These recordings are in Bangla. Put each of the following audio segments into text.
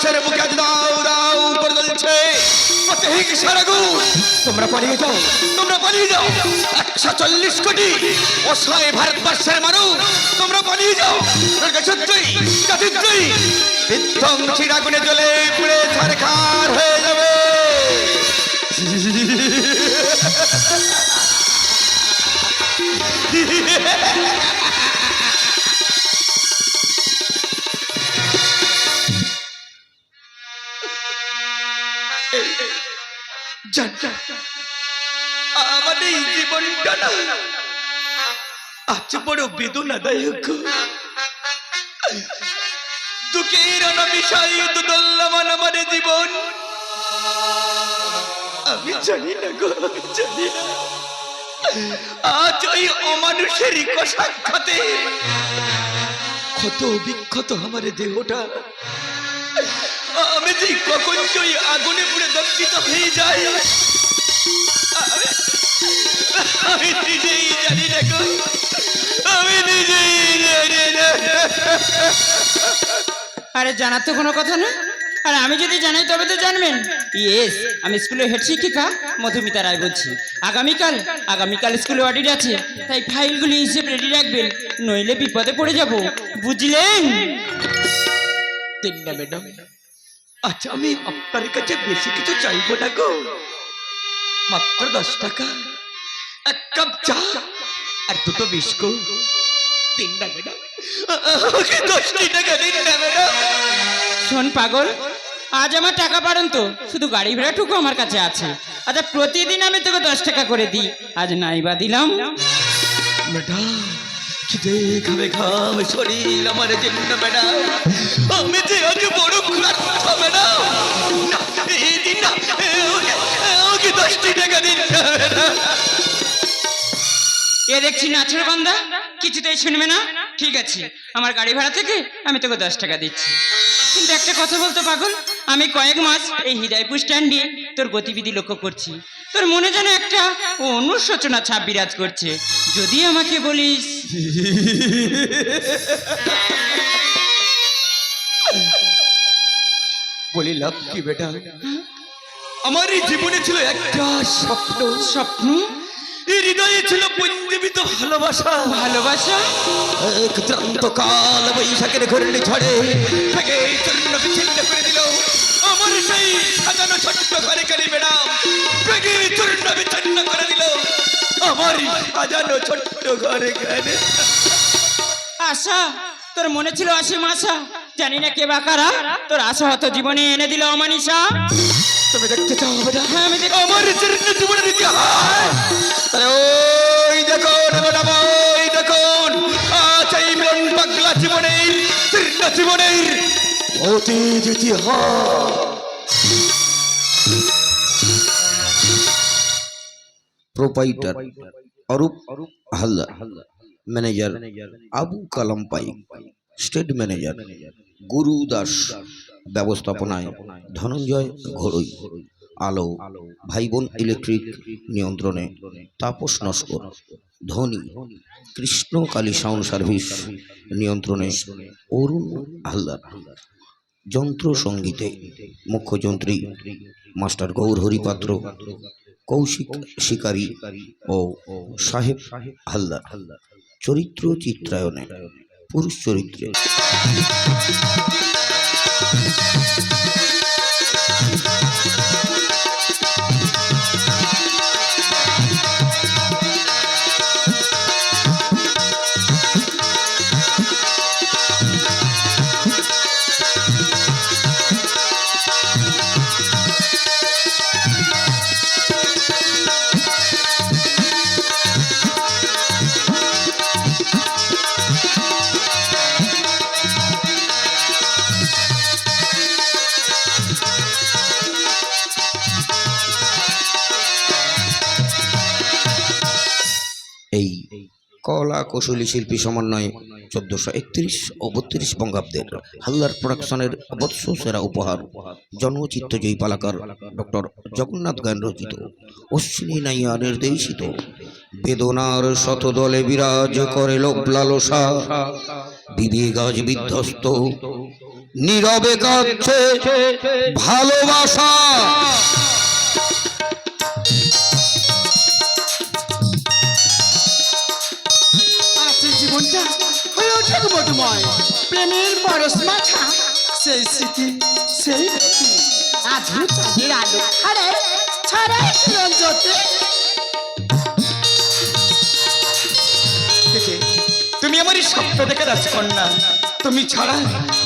ভারতবর্ষের বুকে আজ দাও দাও করে জ্বলছে অতিহিংসার আগুন। তোমরা পালিয়ে যাও, তোমরা পালিয়ে যাও। 140 কোটি অসহায় ভারতবর্ষের মানুষ, তোমরা পালিয়ে যাও। সত্যই জাতিদ্রোহী বিধ্বংসীর আগুনে জ্বলে পুড়ে ছারখার হয়ে যাবে। আমাদের জীবনটা না আজ বড় বেদনাদায়ক। দুঃখের অনাবিষয় দুদল্যমান আমার জীবন। আমি জানি না গো, জানি না আজ ওই অমানুষের কষাঘাতে ক্ষত বিক্ষত আমার দেহটা। আমি যে কখন ওই আগুনে পুড়ে দগ্ধিত হয়ে যাই আমি নিজেই জানি না গো, আমি নিজেই জানি না। আরে জানার তো কোনো কথা না। আর আমি যদি জানাই তবে তো জানবেন। ইয়েস, আমি স্কুলের হেড শিক্ষিকা মধুমিতা রায় বলছি। আগামীকাল স্কুলে অডিট আছে, তাই ফাইলগুলি হিসেব রেডি রাখবেন, নইলে বিপদে পড়ে যাব, বুঝলেন? না ম্যাডাম, আচ্ছা আমি আপনার কাছে বেশি কিছু চাইবো না গো, মাত্র 10 টাকা, 1 কাপ চা আর 2টো বিস্কুট দিন না ম্যাডাম। 10 টাকা দিন না ম্যাডাম। শোন পাগল, আজ আমার টাকা পারেন তো, শুধু গাড়ি ভাড়াটুকু আমার কাছে আছে। আচ্ছা প্রতিদিন আমি তোকে 10 টাকা করে দিই, আজ নাইবা দিলাম। ম্যাডাম খিদে খাবে ঘাম শরীর আমার জন্য ম্যাডাম, আমি যে আজ বড় ক্লান্ত ম্যাডাম। এই দিন না, ওকে 10 টাকা দিন না ম্যাডাম। এ দেখছি নাচের বান্দা, কিছুতেই শুনবে না। ঠিক আছে, আমার গাড়ি ভাড়া থেকে আমি তোকে 10 টাকা দিচ্ছি। কিন্তু একটা কথা বলতো পাগল, আমি কয়েক মাস এই হৃদয়পুর স্ট্যান্ডে তোর গতিবিধি লক্ষ্য করছি। তোর মনে যেন একটা অনুশোচনা ছাপ বিরাজ করছে, যদি আমাকে বলিস। বলি লাভ কি বেটা, আমার এই জীবনে ছিল একটা স্বপ্ন। স্বপ্ন? এই হৃদয়ে ছিল পঞ্জীবিত ভালোবাসা। ভালোবাসা? এক ক্রান্ত কাল বৈশাখের ঘূর্ণি ঝড়ে থেকে চূর্ণ বিচ্ছিন্ন করে দিল আমার সেই সাজানো ছোট্ট ঘরে কারি ম্যাডাম। ভেঙে চূর্ণ বিচ্ছিন্ন করে দিল আমার সাজানো ছোট্ট ঘরে কারি। আশা, তোর মনে ছিল অসীম আশা, জানি না কে বা কারা তোর আশা হতো জীবনে এনে দিল অমানিসা। তুমি দেখতে চাও বেটা? হ্যাঁ আমি দেখি। আমার জীবনের ইতিহাস ওই দেখুন ম্যাডাম, ওই দেখুন আজ এই মিলন পাগলা জীবনের জীর্ণ জীবনের অতীত ইতিহাস। প্রোপাইটার অরূপ হালদার, ম্যানেজার আবু কালাম পাইক, স্টেট ম্যানেজার গুরু দাস, ব্যবস্থাপনায় ধনঞ্জয় ঘড়ই, আলো ভাইবোন ইলেকট্রিক নিয়ন্ত্রণে তাপস নস্কর, ধনী কৃষ্ণ কালী সাউন্ড সার্ভিস নিয়ন্ত্রণে অরুণ হালদার, যন্ত্র সঙ্গীতে মুখ্য যন্ত্রী মাস্টার গৌর হরিপাত্র, কৌশিক শিকারী ও সাহেব হালদার, চরিত্র চিত্রায়নে পুরুষ চরিত্রে এই কলা কৌশলী শিল্পী সমন্বয়ে 1431 ও 32 বঙ্গাব্দের হালদার প্রোডাকশনের বৎস সেরা উপহার জনচিত্তজয়ী পালাকার ডক্টর জগন্নাথ গান রচিত, অশ্বিনী নাইয়া নির্দেশিত বেদনার শতদলে বিরাজ করে লোভ লালসা, বিবেক আজ বিধ্বস্ত, নীরবে কাঁদছে ভালোবাসা। আছে জীবনটা হয়ে ওঠে মধুময়, প্রেমের পরশ মাখা সেই স্মৃতি সেই প্রীতি। আধু চাঁদের আলো ছাড়ে ছাড়ে রঞ্জতে। দেখে তুমি আমারই স্বপ্ন দেখে রাজকন্যা, তুমি ছাড়া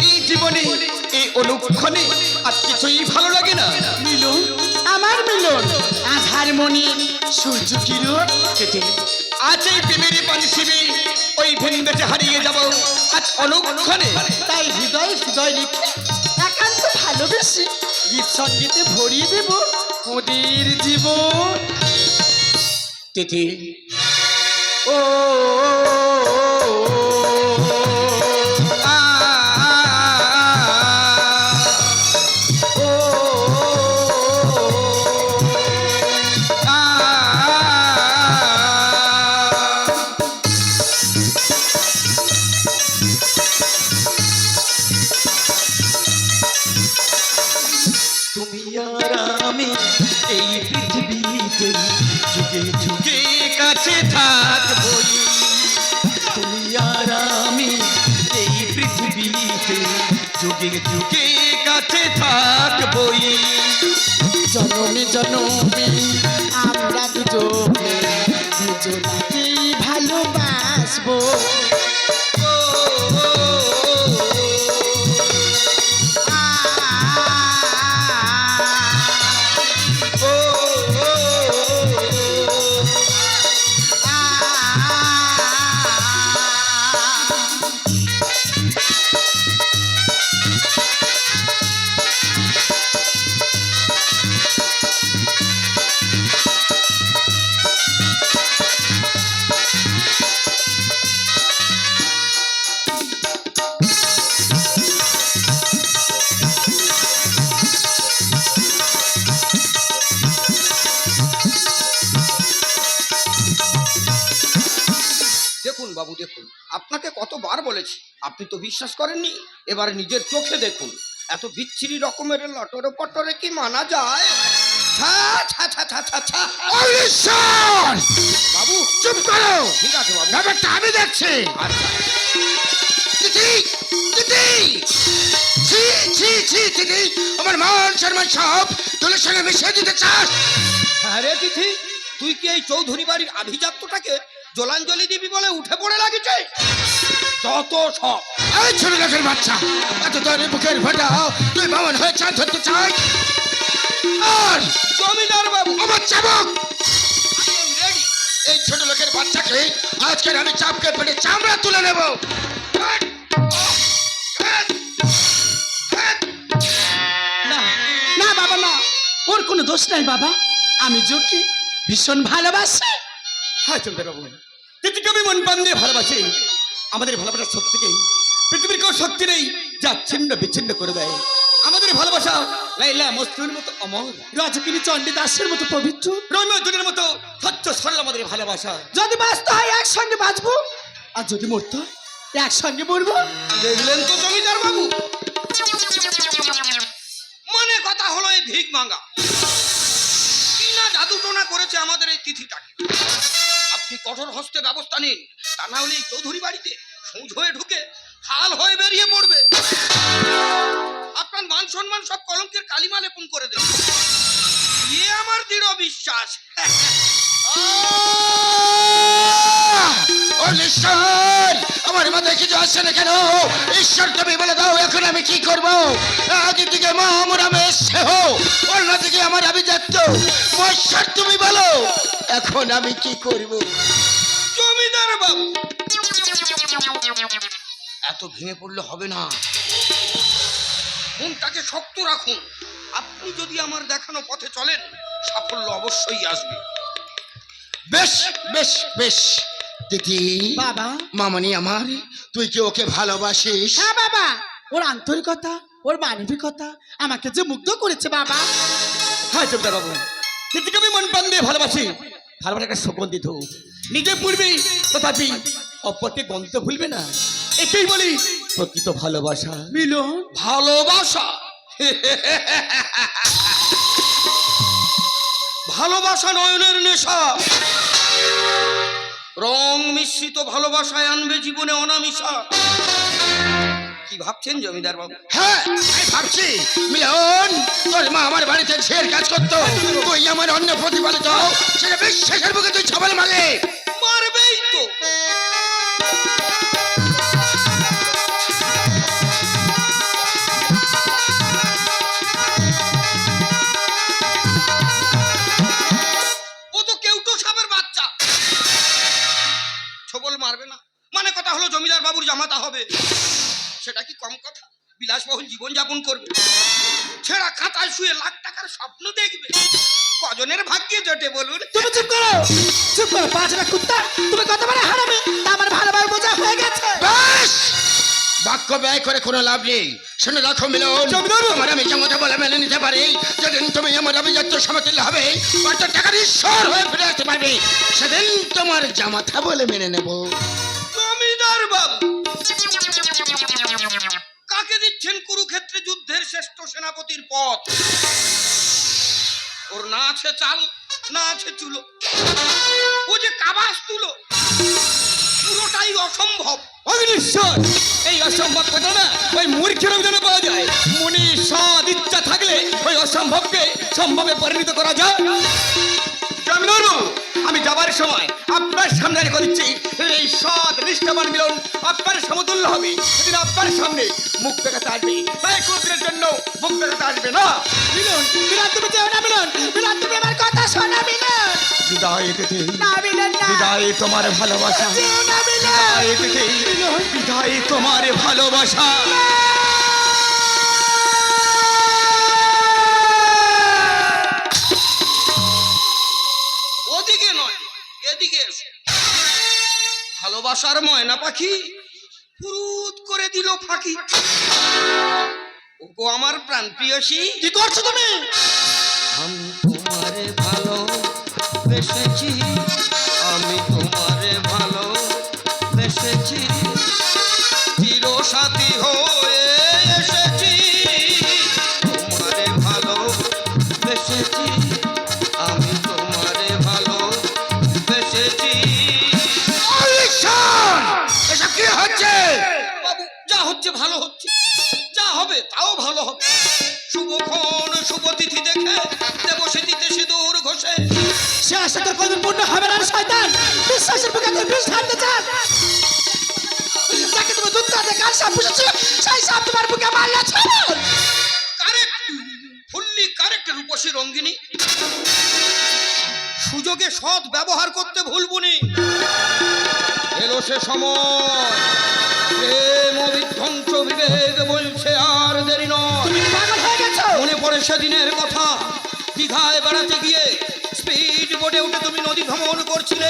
এই জীবনে এই অনুক্ষণে আর কিছুই ভালো লাগে না। মিলন আমার মিলন, আধার মনি সূর্য কিরণ। কেটে আজ এই প্রেমেরই পানি শিবি ওই ভেন্দেতে হারিয়ে যাব আজ অনুক্ষণে। তাই হৃদয় হৃদয় রেখে একান্ত ভালোবেসে গীত সঙ্গীতে ভরিয়ে দেব ওদের জীবন। তিথি ও তুমি আর আমি এই পৃথিবীতে যুগে যুগে কাছে থাকবই। তুমি আর আমি এই পৃথিবীতে যুগে যুগে কাছে থাকবই। জনমে জনমে আমরা দুজনে দুজনাকেই ভালোবাসবো। দেখুন বাবু দেখুন, আপনাকে কতবার বলেছি, আপনি তো বিশ্বাস করেননি। এবার নিজের চোখে দেখুন, এত বিচ্ছিরি রকমের লটরে পটরে কি মানা যায়? ছা ছা ছা ছা ছা ছা। বাবু চুপ করো। ঠিক আছে বাবু, ব্যাপারটা আমি দেখছি। আচ্ছা তিথি, তিথি, ছি ছি ছি তিথি, আমার মান সম্মান সব তোর সঙ্গে মিশিয়ে দিতে চাস? হ্যাঁ রে তিথি, তুই কি এই চৌধুরী বাড়ির আভিজাত্যটাকে জলাঞ্জলি দিবি বলে উঠে পড়ে লাগিছে? যত সব এই ছোট লোকের বাচ্চা, এত তোর বুকের ফাটা তুই বামন হয়ে চাঁদ ধরতে চাই? আর জমিদার বাবু আমার চাবক, এই ছোট লোকের বাচ্চাকে আজকের আমি চাপকে পেটে চামড়া তুলে নেব। না না বাবা না, ওর কোনো দোষ নাই বাবা। আমি যোগী ভীষণ ভালোবাসি। হ্যাঁ চলতে বাবু, তিথিকে আমি মন প্রাণ দিয়ে ভালোবাসি। আমাদের ভালোবাসার শক্তিকে পৃথিবীর কোনো শক্তি নেই যা ছিন্ন বিচ্ছিন্ন করে দেয়। আমাদের ভালোবাসা লাইলা মজনুর মতো অমর, রজকিনী চণ্ডীদাসের মতো পবিত্র, রোমিও জুলিয়েটের মতো স্বচ্ছ সরল আমাদের ভালোবাসা। যদি বাঁচতে হয় একসঙ্গে বাঁচবো, আর যদি মরতে হয় একসঙ্গে মরবো। দেখলেন তো জমিদার বাবু, মানে কথা হলো এই ভিক মাঙ্গা কিনা জাদু টোনা করেছে আমাদের এই তিথিটাকে। আপনি কঠোর হস্তে ব্যবস্থা নিন, তা না হলে এই চৌধুরী বাড়িতে সূঝ হয়ে ঢুকে হাল হয়ে বেরিয়ে পড়বে। আপনার মান সম্মান সব কলঙ্কের কালিমা লেপন করে দেবে, এ আমার দৃঢ় বিশ্বাস। আমার মাথায় কিছু আসছে না কেন? ঈশ্বর তুমি বলে দাও এখন আমি কি করব? একদিকে মা আমার স্নেহ, অন্যদিকে আমার আভিজাত্য। ঈশ্বর তুমি বলো এখন আমি কি করব? জমিদার বাবু এত ভেঙে পড়লে হবে না, মনটাকে শক্ত রাখুন। আপনি যদি আমার দেখানো পথে চলেন সাফল্য অবশ্যই আসবে। বেশ বেশ বেশ দিদি, বাবা মামনি আমার, তুই কি ওকে ভালোবাসিস? হ্যাঁ বাবা, ওর আন্তরিকতা ওর মানবিকতা আমাকে যে মুগ্ধ করেছে বাবা। হ্যাঁ জমিদার বাবু, তিথিকে আমি মন প্রাণ দিয়ে ভালোবাসি। ভালোবাসা একটা সুগন্ধিত, নিজে পূর্বে তথাপি অপরকে গন্ধ ভুলবে না। একেই বলি প্রকৃত ভালোবাসা। মিলন ভালোবাসা ভালোবাসা নয়নের নেশা, রং মিশ্রিত ভালোবাসায় আনবে জীবনে অনামিশা। কি ভাবছেন জমিদার বাবু? হ্যাঁ আমি ভাবছি মিলন, তোর মা আমার বাড়িতে ঝের কাজ করতো, তুই আমার অন্য প্রতিপালিত, সেটা বিশ্বাসের বুকে তুই ছবল মারে। মারবেই তো। ও তো কেউটো সাপের বাচ্চা, ছবল মারবে না মানে কথা হলো জমিদার বাবুর জামাতা হবে, সেটা কি কম কথা? বিলাসবহুল জীবন যাপন করবে, ছেঁড়া খাতায় শুয়ে লাখ টাকার স্বপ্ন দেখবে, কজনের ভাগ্যে জোটে বলুন? তুমি চুপ করো, চুপ করো পাঁচটা কুত্তা, তুমি কত বড় হারামি, আমার ভালোভাবে বোঝা হয়ে গেছে। ব্যাস, বাক্য ব্যয় করে কোনো লাভ নেই। শুনে রাখো মিলন, তোমার আমি জামাতা বলে মেনে নিতে পারি, যেদিন তুমি আমার আভিজাত্য সমতুল্য হবে, কত টাকার ঈশ্বর হয়ে ফিরে আসতে পারবে, সেদিন তোমার জামাতা বলে মেনে নেব। জমিদার বাবু কাকে দিচ্ছেন কুরুক্ষেত্রে যুদ্ধের শ্রেষ্ঠ সেনাপতির পদ? ওর না আছে চাল, না আছে চুলো, ও যে কাবাস তুলো, পুরোটাই অসম্ভব। অগ্নিশ্বর, এই অসম্ভব কথা না ওই মূর্খের অভিধানে পাওয়া যায়। মনে সদ ইচ্ছা থাকলে ওই অসম্ভবকে সম্ভবে পরিণত করা যায়। জমিদার বাবু, আমি যাবার সময় আপনার সামনে রেখে দিচ্ছি, এই সৎ নিষ্ঠাবান মিলন আপনার সমতুল্য হবে। সেদিন আপনার সামনে মুখ দেখাতে আসবে, তাই কোনদিনের জন্য মুখ দেখাতে আসবে না। মিলন, মিলন তুমি যেও না মিলন, মিলন তুমি আমার কথা শোনো মিলন। বিদায় দিতে না মিলন না, বিদায় তোমার ভালোবাসা, যেও না মিলন। বিদায় দিতে বিদায় তোমার ভালোবাসা। ওদিকে নয় এদিকে এসো। ভালোবাসার ময়না পাখি ফুরুত করে দিল ফাঁকি। ওগো আমার প্রাণ প্রিয়সী, কি করছো তুমি? আমি তোমারে ভালো বেসেছি, আমি তোমারে ভালো বেসেছি, চির সাথী হয়ে এসেছি, তোমারে ভালো বেসেছি, আমি তোমারে ভালো বেসেছি। এসব কি হচ্ছে? বাবু যা হচ্ছে ভালো হচ্ছে, যা হবে তাও ভালো হবে। শুভক্ষণ শুভ তিথি দেখে দেব সেদিতে সিঁদুর ঘষে। সে আশা তোর কোনদিন পূর্ণ হবে না রে শয়তান, বিশ্বাসের বুকে তুই বিষ ঢালতে চাস। যাকে তুমি দুধ খাতে কাল সাপ পুষেছো, সেই সাপ তোমার বুকে মারলে ছাড়ো। কারেক্ট, ফুললি কারেক্ট রূপসী রঙ্গিনী। সুযোগে সৎ ব্যবহার করতে ভুলবুনি। এলো সে সময়, প্রেম বিধ্বংস বিবেক বলছে আর দেরি নয়। তুমি পাগল হয়ে গেছো। মনে পড়ে সেদিনের কথা, দীঘায় বেড়াতে গিয়ে স্পিড বোটে উঠে তুমি নদী ভ্রমণ করছিলে,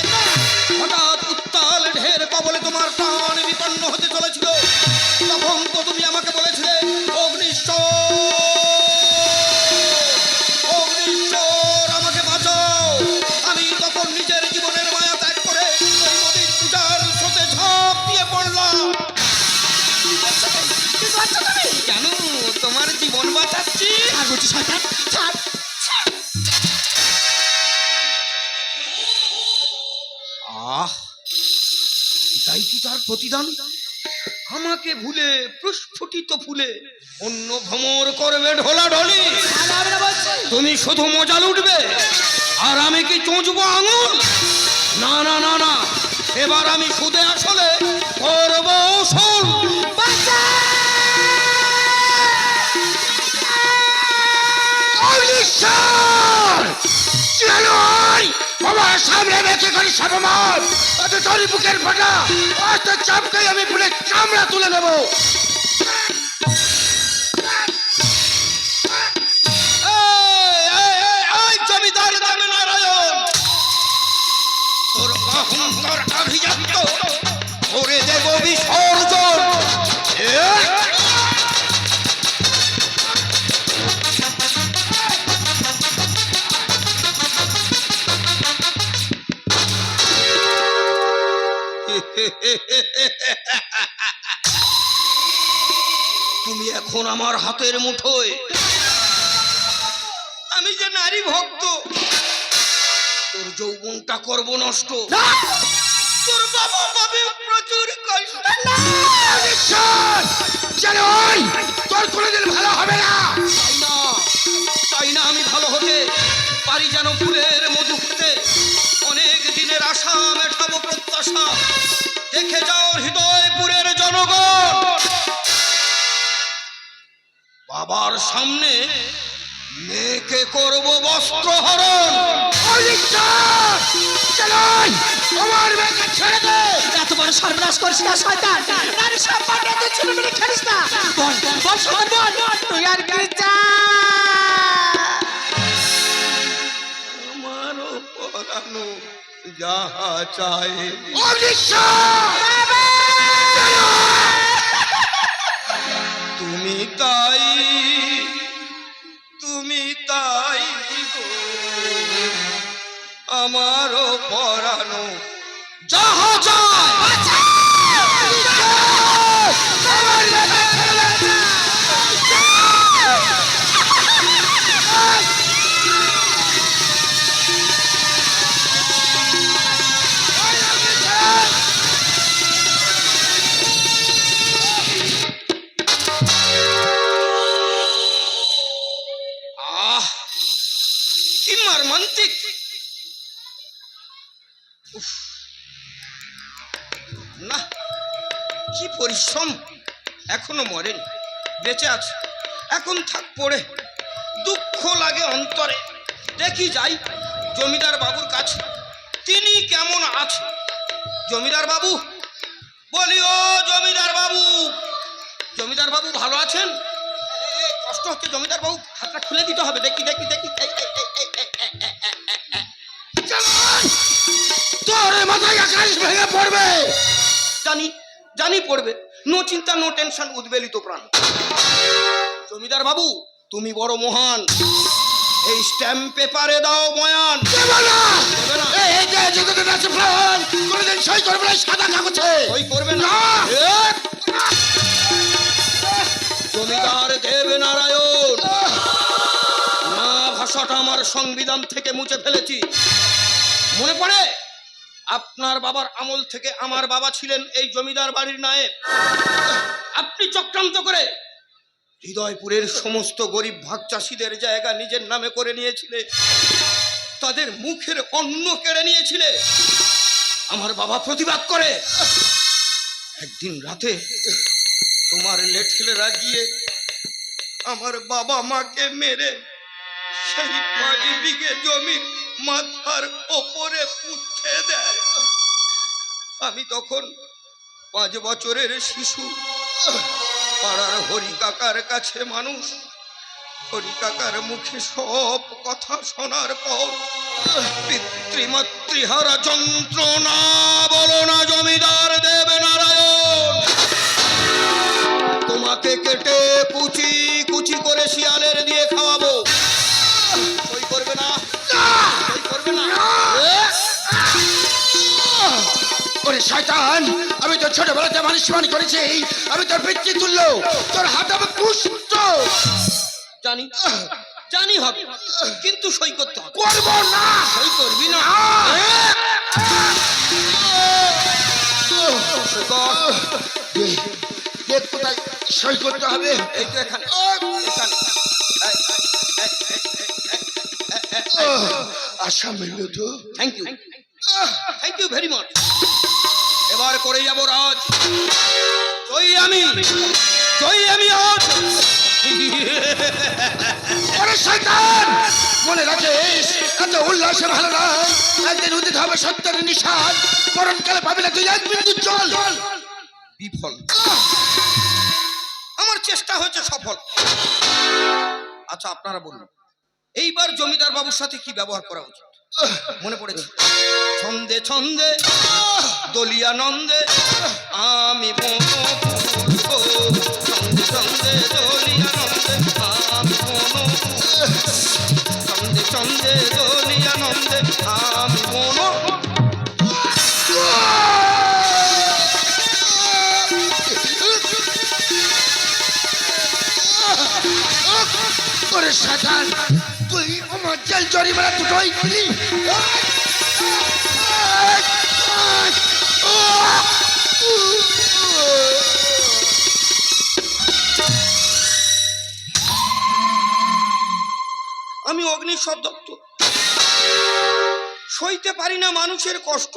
হঠাৎ উত্তাল ঢের কবলে তোমার প্রাণ বিপন্ন হতে চলেছিল। তখন তো তুমি আমাকে বলেছিলে অগ্নিশ্বর, অগ্নিশ্বর আমাকে বাঁচাও। আমি তখন নিজের জীবনের মায়া ত্যাগ করে ওই নদীর পূজার স্রোতে ঝাঁপ দিয়ে পড়লাম। কি করছো তুমি? কেন তোমার জীবন বাঁচাচ্ছি? আর বলছি শয়তান, ছাড়। আহ, এটাই কি তার প্রতিদান? আমাকে ভুলে প্রস্ফুটিত ফুলে অন্য ভ্রমর করবে ঢোলাঢলি। ভালো হবে না বলছি। তুমি শুধু মজা লুটবে আর আমি কি চুঁচবো আঙুল? না না না না, এবার আমি সুদে আসলে করব শোন। বাবার সামনে বেঁচে করি সবমান, অত তোর বুকের ফাটা, অত চাপকাই আমি ফুলে চামড়া তুলে নেব। জমিদার দামে নারায়ণ, তোর অহংকার অভিজাত্য করে দেব বিসর্জন। এখন আমার হাতের মুঠোয়। আমি যে নারী ভক্ত, তোর যৌবনটা করব নষ্ট। তোর বাবা পাবে প্রচুর কষ্ট। তোর কোনোদিন ভালো হবে না। চাই না আমি ভালো হতে পারি, যেন ফুলের মধু খেতে। অনেক দিনের আশা মেটাবো প্রত্যাশা। দেখে যাও হৃদয়পুরের জনগণ, বাবার সামনে মেয়েকে করব বস্ত্রহরণ। আমার মেয়েকে ছেড়ে দে। এত বড় সর্বনাশ করিস না শয়তান। নারী সম্পর্কে তুই ছেলেমেয়ে খেলিস না। বল বল শয়তান বল, তুই আর কি আমারও পরানো যাহা চায়। তুমি তাই, তুমি তাই গো, আমারও পরানো যাহা চায়। আহ, কি মর্মান্তিক! উফ, না, কি পরিশ্রম! এখনো মরেনি, বেঁচে আছে। এখন থাক পড়ে, দুঃখ লাগে অন্তরে। দেখি যাই জমিদার বাবুর কাছে, তিনি কেমন আছে। জমিদার বাবু, বলি ও জমিদার বাবু, জমিদার বাবু ভালো আছেন? কষ্ট হচ্ছে জমিদার বাবু, হাতটা খুলে দিতে হবে। দেখি দেখি দেখি, তোর মাথায় আকাশ ভেঙে পড়বে। জানি জানি পড়বে, নো চিন্তা নো টেনশন, উদ্বেলিত প্রাণ। জমিদার বাবু, তুমি বড় মহান, এই স্ট্যাম্প পেপারে দাও বয়ান। কোনদিন সই করবে না সাদা কাগজে, সই করবে না। জমিদার দেবনারায়ণ, না ভাষাটা আমার সংবিধান থেকে মুছে ফেলেছি। মনে পড়ে আপনার বাবার আমল থেকে আমার বাবা ছিলেন এই জমিদার বাড়ির নায়েব। আপনি চক্রান্ত করে হৃদয়পুরের সমস্ত গরিব ভাগ চাষীদের জায়গা নিজের নামে করে নিয়েছিলে, তাদের মুখের অন্ন কেড়ে নিয়েছিলে। আমার বাবা প্রতিবাদ করে একদিন রাতে তোমার লেঠেলেরা গিয়ে আমার বাবা মাকে মেরে সেই 5 বিঘে জমি মাথার ওপরে পুঁতে দেয়। আমি তখন 5 বছরের শিশু, পাড়ার হরি কাকার কাছে মানুষ। হরি কাকার মুখে সব কথা শোনার পর পিতৃমাতৃহারা যন্ত্রণা বলো না জমিদার দেবনারায়ণ। তোমাকে কেটে কুচি কুচি করে শিয়ালের দিয়ে খাওয়াবো। সই করবে না, সই করবে না। ওরে শয়তান, আমি তো ছোটবেলাতে মানুষ মান করেছি, আমি তোর পিতৃ তুল্য, তোর হাত আমার কুষ্ঠ। জানি জানি হবে, কিন্তু সই করতে হবে। করব না। সই করবি না? দেখ কোথায় সই করতে হবে। এই তো এখানে, এখানে। আশা মিলল তো। Thank you, thank you very much. এবার করে যাব রাজ। জয়ী আমি, জয়ী আমি আজ। ওরে শয়তান, মনে রাখিস এত উল্লাসে ভালো না। একদিন উদিত হবে সত্যের নিশান, পরমকালে পাবি না তুই 1 বিন্দু জল। বিফল। আমার চেষ্টা হয়েছে সফল। আচ্ছা আপনারা বলুন, এইবার জমিদার বাবুর সাথে কি ব্যবহার করা উচিত? মনে পড়েছে, ছন্দে ছন্দে দলিয়া নন্দে আমি বনপুষ্প, ছন্দে ছন্দে দলিয়া নন্দে আমি ছন্দে ছন্দে দলিয়া নন্দে আমি ওরে শয়তান, তুই আমার জেল জরিমানা দুটোই দিলি। আমি অগ্নিশ্বর দত্ত, সইতে পারি না মানুষের কষ্ট।